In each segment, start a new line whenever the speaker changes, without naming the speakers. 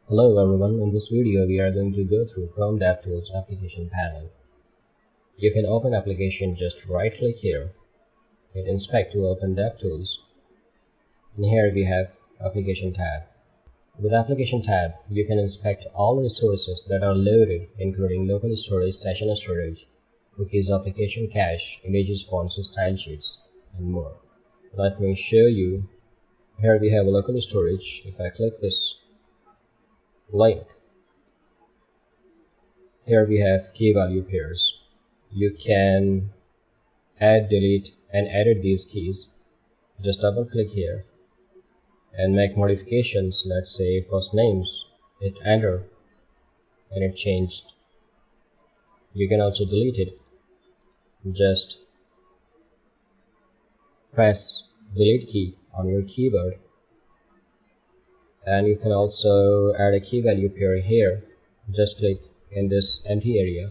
Hello everyone, in this video we are going to go through Chrome Devtools application panel. You can open application, just right click here, hit inspect to open Devtools, and here we have application tab. With application tab, you can inspect all resources that are loaded, including local storage, session storage, cookies, application cache, images, fonts, style sheets, and more. Let me show you. Here we have a local storage. If I click this link, here we have key value pairs. You can add, delete, and edit these keys. Just double click here and make modifications. Let's say first names, hit enter, and it changed. You can also delete it. Just press delete key on your keyboard, and you can also add a key value pair here. Just click in this empty area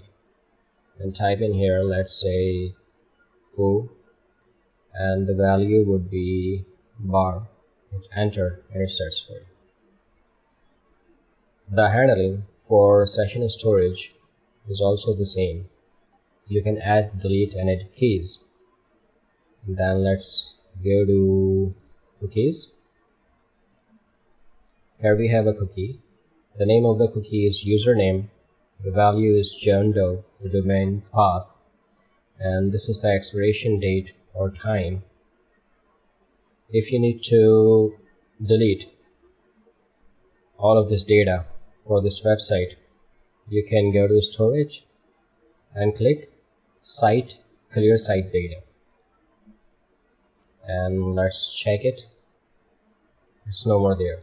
and type in here, let's say foo, and the value would be bar. Hit enter and it starts for you. The handling for session storage is also the same. You can add, delete, and edit keys. And then let's go to cookies. Here we have a cookie. The name of the cookie is username. The value is John Doe, the domain path, and this is the expiration date or time. If you need to delete all of this data for this website, you can go to storage and click site, clear site data, and let's check it. It's no more there.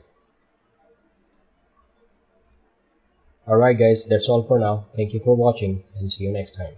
Alright guys, that's all for now. Thank you for watching and see you next time.